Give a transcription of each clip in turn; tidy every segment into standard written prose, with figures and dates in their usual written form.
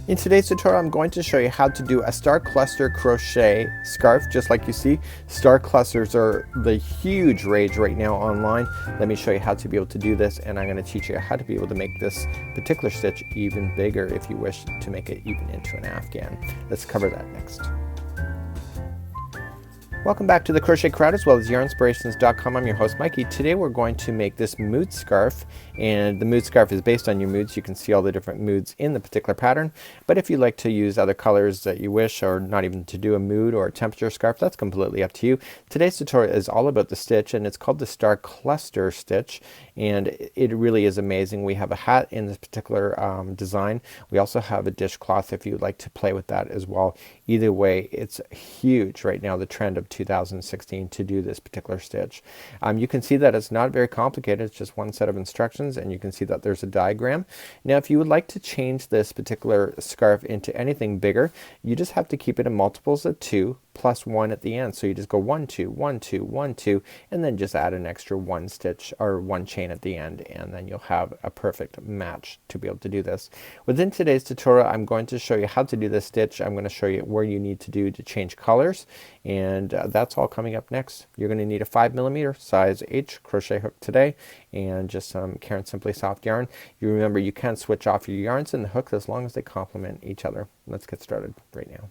In today's tutorial, I'm going to show you how to do a star cluster crochet scarf, just like you see. Star clusters are the huge rage right now online. Let me show you how to be able to do this, and I'm going to teach you how to be able to make this particular stitch even bigger if you wish to make it even into an afghan. Let's cover that next. Welcome back to the Crochet Crowd as well as yarnspirations.com. I'm your host Mikey. Today we're going to make this mood scarf, and the mood scarf is based on your moods. You can see all the different moods in the particular pattern, but if you'd like to use other colors that you wish, or not even to do a mood or a temperature scarf, that's completely up to you. Today's tutorial is all about the stitch, and it's called the star cluster stitch, and it really is amazing. We have a hat in this particular design. We also have a dishcloth if you'd like to play with that as well. Either way, it's huge right now, the trend of 2016 to do this particular stitch. You can see that it's not very complicated. It's just one set of instructions, and you can see that there's a diagram. Now if you would like to change this particular scarf into anything bigger, you just have to keep it in multiples of 2 plus 1 at the end. So you just go 1 2 1 2 1 2, and then just add an extra 1 stitch or 1 chain at the end, and then you'll have a perfect match to be able to do this. Within today's tutorial, I'm going to show you how to do this stitch. I'm going to show you where you need to do to change colors, and that's all coming up next. You're going to need a 5mm size H crochet hook today, and just some Caron Simply Soft yarn. You remember you can switch off your yarns and the hooks as long as they complement each other. Let's get started right now.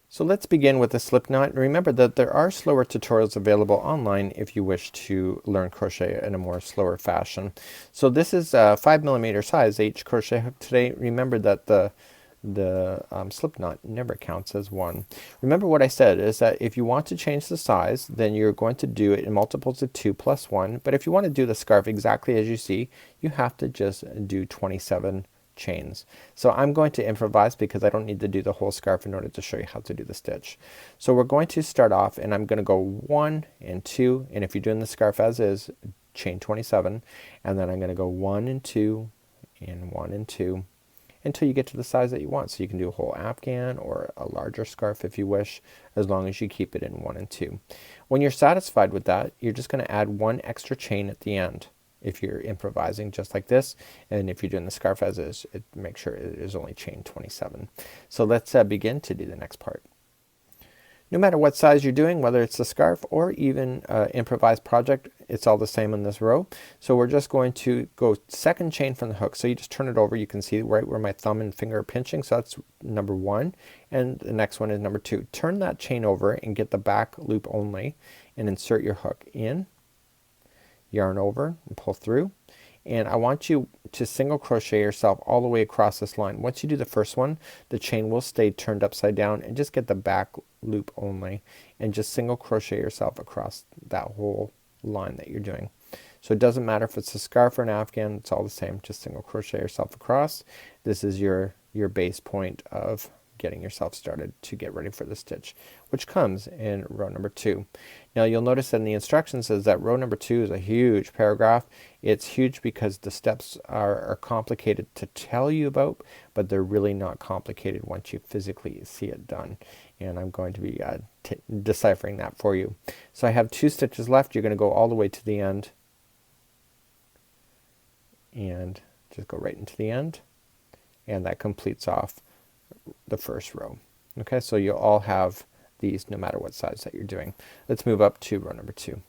So let's begin with a slip knot. Remember that there are slower tutorials available online if you wish to learn crochet in a more slower fashion. So this is a 5mm size H crochet hook today. Remember that the slip knot never counts as one. Remember what I said is that if you want to change the size, then you're going to do it in multiples of 2 plus 1. But if you want to do the scarf exactly as you see, you have to just do 27 chains. So I'm going to improvise because I don't need to do the whole scarf in order to show you how to do the stitch. So we're going to start off, and I'm going to go 1 and 2, and if you're doing the scarf as is, chain 27, and then I'm going to go 1 and 2 and 1 and 2 until you get to the size that you want. So you can do a whole afghan or a larger scarf if you wish, as long as you keep it in 1 and 2. When you're satisfied with that, you're just going to add 1 extra chain at the end if you're improvising just like this, and if you're doing the scarf as is, make sure it is only chain 27. So let's begin to do the next part. No matter what size you're doing, whether it's a scarf or even improvised project, it's all the same in this row. So we're just going to go second chain from the hook. So you just turn it over. You can see right where my thumb and finger are pinching. So that's number 1, and the next one is number 2. Turn that chain over and get the back loop only, and insert your hook in, yarn over and pull through, and I want you to single crochet yourself all the way across this line. Once you do the first one, the chain will stay turned upside down, and just get the back loop only, and just single crochet yourself across that whole line that you're doing. So it doesn't matter if it's a scarf or an afghan, it's all the same. Just single crochet yourself across. This is your base point of getting yourself started to get ready for the stitch, which comes in row number 2. Now you'll notice that in the instructions says that row number 2 is a huge paragraph. It's huge because the steps are complicated to tell you about, but they're really not complicated once you physically see it done, and I'm going to be deciphering that for you. So I have 2 stitches left. You're going to go all the way to the end and just go right into the end, and that completes off the first row. Okay, so you'll all have these no matter what size that you're doing. Let's move up to row number 2.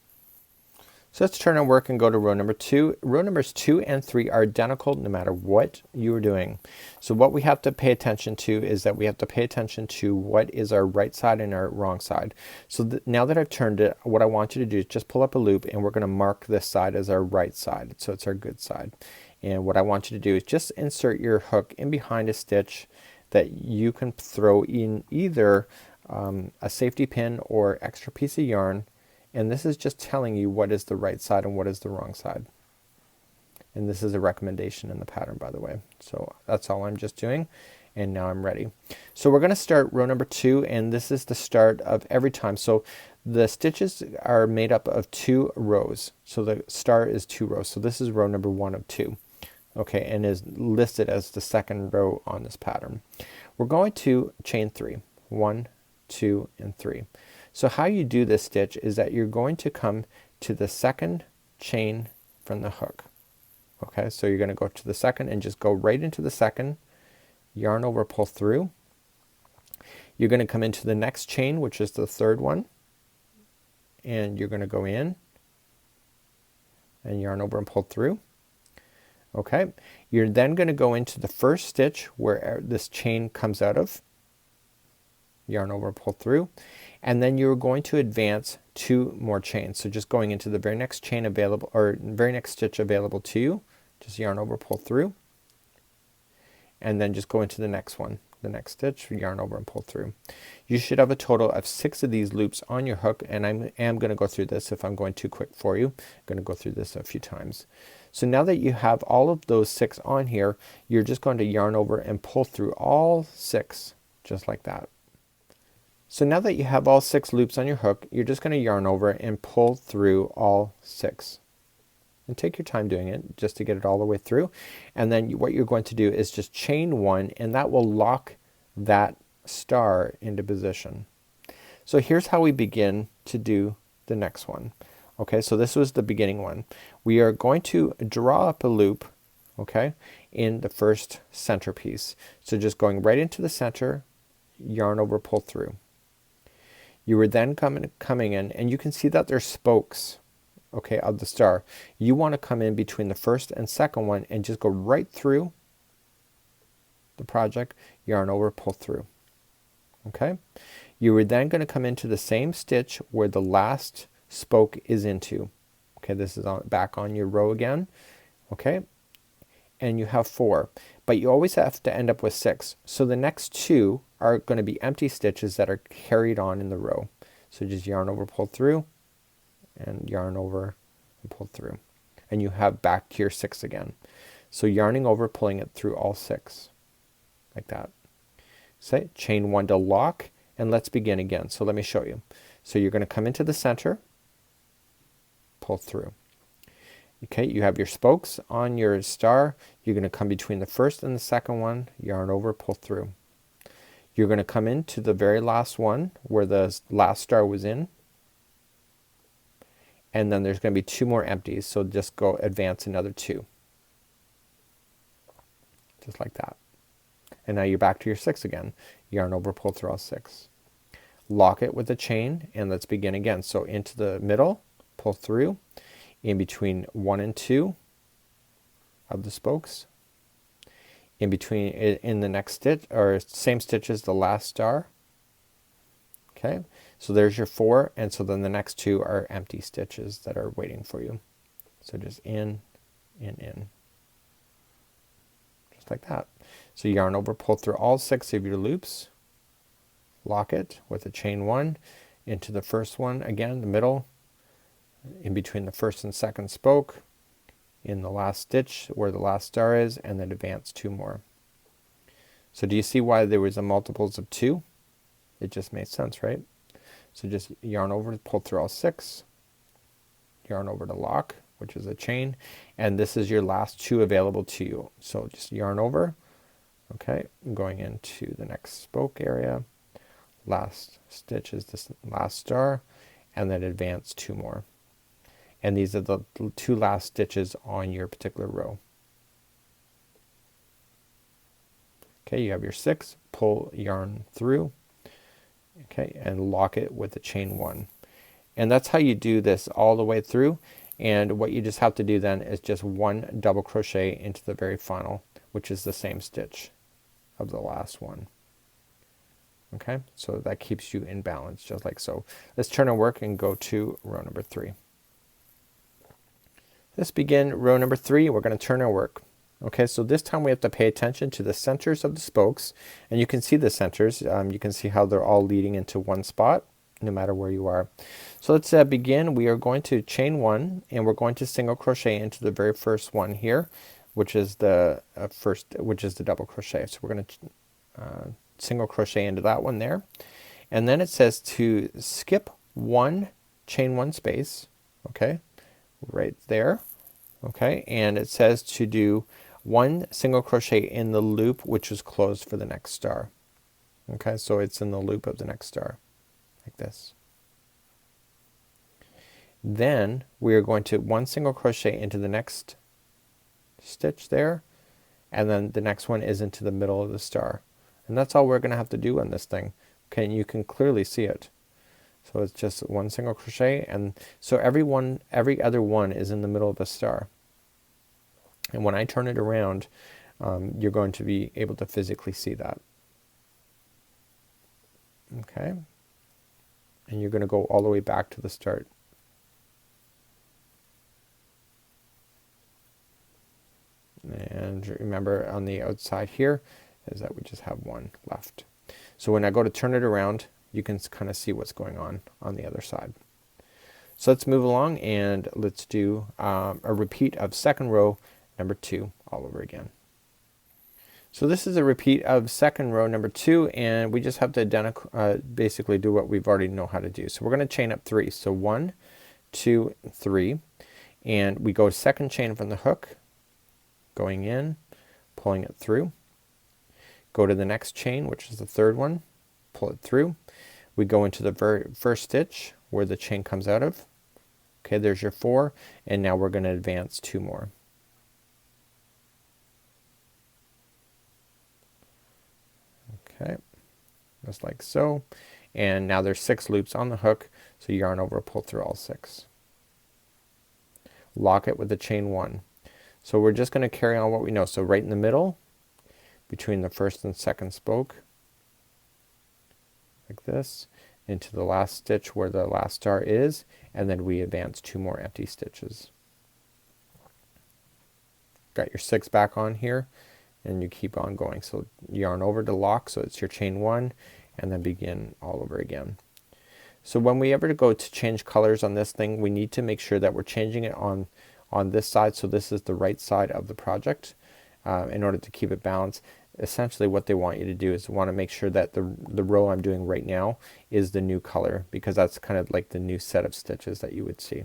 So let's turn our work and go to row number 2. Row numbers 2 and 3 are identical no matter what you are doing. So what we have to pay attention to is that we have to pay attention to what is our right side and our wrong side. So now that I've turned it, what I want you to do is just pull up a loop, and we're going to mark this side as our right side, so it's our good side. And what I want you to do is just insert your hook in behind a stitch that you can throw in either a safety pin or extra piece of yarn, and this is just telling you what is the right side and what is the wrong side. And this is a recommendation in the pattern, by the way. So that's all I'm just doing, and now I'm ready. So we're going to start row number 2, and this is the start of every time. So the stitches are made up of 2 rows. So the star is 2 rows. So this is row number 1 of 2. Okay, and is listed as the second row on this pattern. We're going to chain 3. 1, 2, and 3. So how you do this stitch is that you're going to come to the second chain from the hook. Okay, so you're going to go to the second and just go right into the second, yarn over, pull through. You're going to come into the next chain, which is the third one, and you're going to go in and yarn over and pull through. Okay, you're then going to go into the first stitch where this chain comes out of, yarn over, pull through, and then you're going to advance 2 more chains. So just going into the very next chain available, or very next stitch available to you, just yarn over, pull through, and then just go into the next one, the next stitch, yarn over and pull through. You should have a total of 6 of these loops on your hook, and I am going to go through this if I'm going too quick for you. I'm going to go through this a few times. So now that you have all of those 6 on here, you're just going to yarn over and pull through all 6, just like that. So now that you have all 6 loops on your hook, you're just going to yarn over and pull through all 6. And take your time doing it just to get it all the way through. And then what you're going to do is just chain 1, and that will lock that star into position. So here's how we begin to do the next one. Okay, so this was the beginning one. We are going to draw up a loop, okay, in the first center piece. So just going right into the center, yarn over, pull through. You are then coming in, and you can see that there's spokes, okay, of the star. You want to come in between the first and second one and just go right through the project, yarn over, pull through. Okay, you are then going to come into the same stitch where the last spoke is into. Okay, this is back on your row again. Okay, and you have 4, but you always have to end up with 6. So the next 2 are going to be empty stitches that are carried on in the row. So just yarn over, pull through, and yarn over and pull through, and you have back to your 6 again. So yarning over, pulling it through all 6 like that. So chain 1 to lock, and let's begin again. So let me show you. So you're going to come into the center, pull through. Okay, you have your spokes on your star. You're going to come between the first and the second one, yarn over, pull through. You're going to come into the very last one where the last star was in, and then there's going to be 2 more empties, so just go advance another 2, just like that. And now you're back to your 6 again, yarn over, pull through all 6, lock it with a chain, and let's begin again. So into the middle, pull through, in between 1 and 2 of the spokes, in between, in the next stitch, or same stitch as the last star. Okay, so there's your 4, and so then the next 2 are empty stitches that are waiting for you. So just in, just like that. So yarn over, pull through all 6 of your loops, lock it with a chain 1 into the first one again, the middle, in between the first and second spoke, in the last stitch where the last star is, and then advance 2 more. So do you see why there was a multiples of 2? It just made sense, right? So just yarn over to pull through all 6, yarn over to lock, which is a chain, and this is your last 2 available to you. So just yarn over, okay, going into the next spoke area, last stitch is this last star, and then advance 2 more. And these are the 2 last stitches on your particular row. Okay, you have your 6, pull yarn through, okay, and lock it with the chain 1. And that's how you do this all the way through. And what you just have to do then is just 1 double crochet into the very final, which is the same stitch of the last one. Okay, so that keeps you in balance, just like so. Let's turn our work and go to row number 3. Let's begin row number 3. We're going to turn our work. Okay, so this time we have to pay attention to the centers of the spokes, and you can see the centers. You can see how they're all leading into one spot, no matter where you are. So let's begin. We are going to chain 1, and we're going to single crochet into the very first one here, which is the double crochet. So we're going to single crochet into that one there, and then it says to skip 1 chain 1 space. Okay, right there. Okay, and it says to do 1 single crochet in the loop which is closed for the next star. Okay, so it's in the loop of the next star, like this. Then we are going to 1 single crochet into the next stitch there, and then the next one is into the middle of the star. And that's all we're going to have to do on this thing. Okay, and you can clearly see it. So it's just one single crochet, and so every other one is in the middle of the star. And when I turn it around, you're going to be able to physically see that. Okay, and you're going to go all the way back to the start. And remember, on the outside here is that we just have one left. So when I go to turn it around, you can kind of see what's going on the other side. So let's move along and let's do a repeat of second row number 2 all over again. So this is a repeat of second row number 2, and we just have to basically do what we've already know how to do. So we're going to chain up 3. So 1, 2, 3, and we go second chain from the hook, going in, pulling it through, go to the next chain, which is the third one, pull it through. We go into the first stitch where the chain comes out of. Okay, there's your 4, and now we're going to advance 2 more. Okay, just like so, and now there's 6 loops on the hook, so yarn over, pull through all 6. Lock it with the chain 1. So we're just going to carry on what we know. So right in the middle, between the first and second spoke, like this, into the last stitch where the last star is, and then we advance 2 more empty stitches. Got your 6 back on here, and you keep on going. So yarn over to lock, so it's your chain 1, and then begin all over again. So when we ever go to change colors on this thing, we need to make sure that we're changing it on this side. So this is the right side of the project, in order to keep it balanced. Essentially what they want you to do is want to make sure that the row I'm doing right now is the new color, because that's kind of like the new set of stitches that you would see.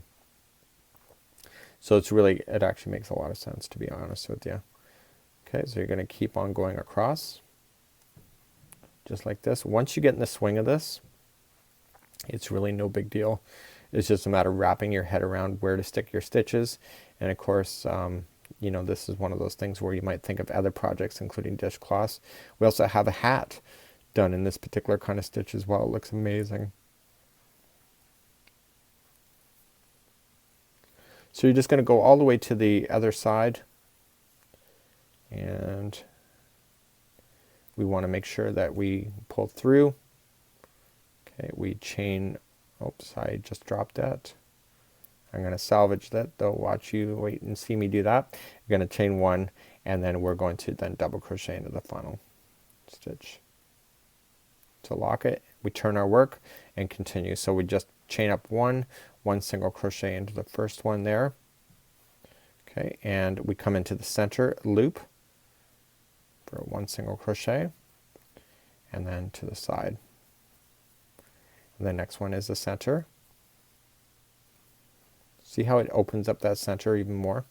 So it actually makes a lot of sense, to be honest with you. Okay, so you're going to keep on going across just like this. Once you get in the swing of this, it's really no big deal. It's just a matter of wrapping your head around where to stick your stitches. And of course, you know, this is one of those things where you might think of other projects, including dishcloths. We also have a hat done in this particular kind of stitch as well. It looks amazing. So you're just going to go all the way to the other side, and we want to make sure that we pull through. Okay, we chain, oops, I just dropped that. I'm going to salvage that though. Watch you wait and see me do that. You're going to chain 1, and then we're going to then double crochet into the final stitch. To lock it, we turn our work and continue. So we just chain up 1 single crochet into the first one there. Okay, and we come into the center loop for 1 single crochet, and then to the side. And the next one is the center. See how it opens up that center even more?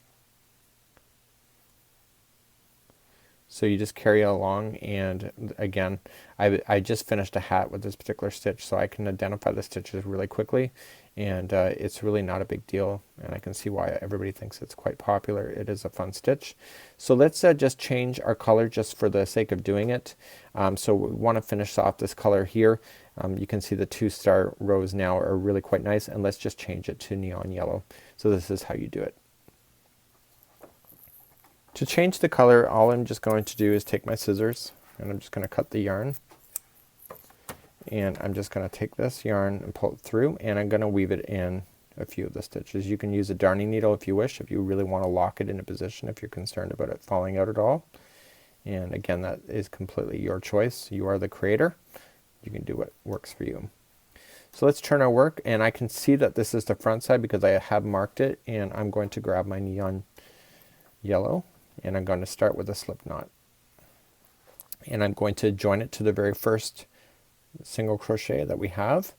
So you just carry it along, and again, I just finished a hat with this particular stitch, so I can identify the stitches really quickly, and it's really not a big deal, and I can see why everybody thinks it's quite popular. It is a fun stitch. So let's just change our color just for the sake of doing it. So we want to finish off this color here. You can see the 2 star rows now are really quite nice, and let's just change it to neon yellow. So this is how you do it. To change the color, all I'm just going to do is take my scissors, and I'm just going to cut the yarn, and I'm just going to take this yarn and pull it through, and I'm going to weave it in a few of the stitches. You can use a darning needle if you wish, if you really want to lock it in a position, if you're concerned about it falling out at all. And again, that is completely your choice. You are the creator. You can do what works for you. So let's turn our work, and I can see that this is the front side because I have marked it, and I'm going to grab my neon yellow, and I'm going to start with a slip knot, and I'm going to join it to the very first single crochet that we have,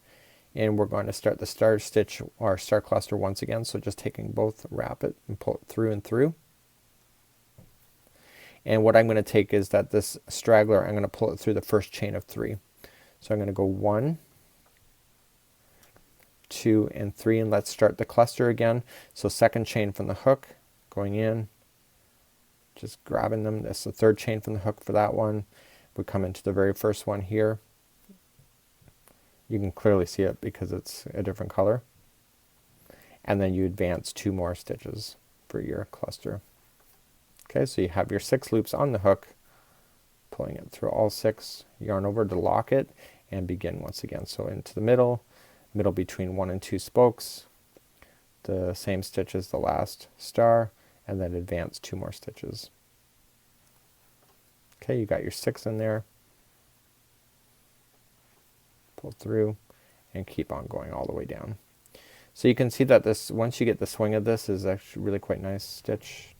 and we're going to start the star stitch or star cluster once again. So just taking both, wrap it and pull it through and through. And what I'm going to take is that this straggler, I'm going to pull it through the first chain of 3. So I'm going to go 1, 2, and 3, and let's start the cluster again. So second chain from the hook, going in, just grabbing them. That's the third chain from the hook for that one. We come into the very first one here. You can clearly see it because it's a different color. And then you advance 2 more stitches for your cluster. Okay, so you have your 6 loops on the hook, pulling it through all 6, yarn over to lock it, and begin once again. So into the middle between 1 and 2 spokes, the same stitch as the last star, and then advance 2 more stitches. Okay, you got your 6 in there. Pull through and keep on going all the way down. So you can see that this, once you get the swing of this, is actually really quite nice stitch.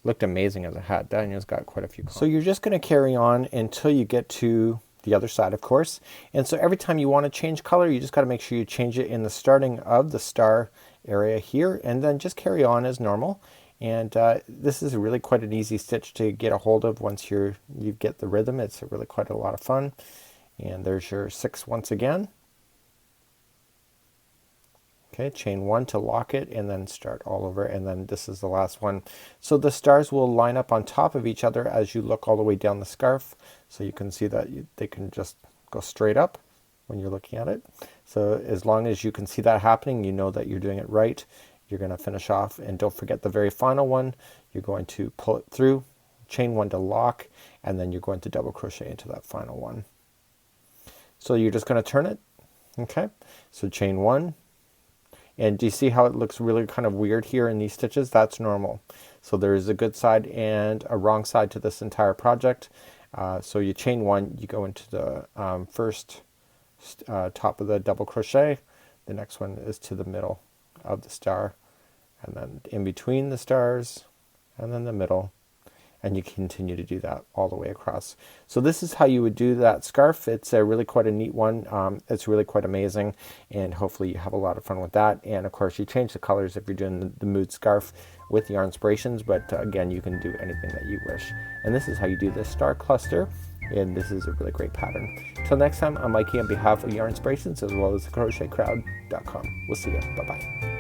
Looked amazing as a hat. Daniel's got quite a few. So you're just going to carry on until you get to the other side, of course. And so every time you want to change color, you just got to make sure you change it in the starting of the star area here, and then just carry on as normal. And this is really quite an easy stitch to get a hold of once you get the rhythm. It's really quite a lot of fun. And there's your 6 once again. Okay, chain 1 to lock it, and then start all over, and then this is the last one. So the stars will line up on top of each other as you look all the way down the scarf. So you can see that they can just go straight up when you're looking at it. So as long as you can see that happening, you know that you're doing it right. You're going to finish off, and don't forget the very final one. You're going to pull it through, chain 1 to lock, and then you're going to double crochet into that final one. So you're just going to turn it. Okay, so chain 1. And do you see how it looks really kind of weird here in these stitches? That's normal. So there is a good side and a wrong side to this entire project. So you chain 1, you go into the first top of the double crochet. The next one is to the middle of the star, and then in between the stars, and then the middle. And you continue to do that all the way across. So this is how you would do that scarf. It's really quite a neat one. It's really quite amazing, and hopefully you have a lot of fun with that. And of course you change the colors if you're doing the mood scarf with Yarn Inspirations, but again, you can do anything that you wish. And this is how you do this star cluster, and this is a really great pattern. Till next time, I'm Mikey on behalf of Yarn Inspirations as well as the crochetcrowd.com. We'll see you. Bye-bye.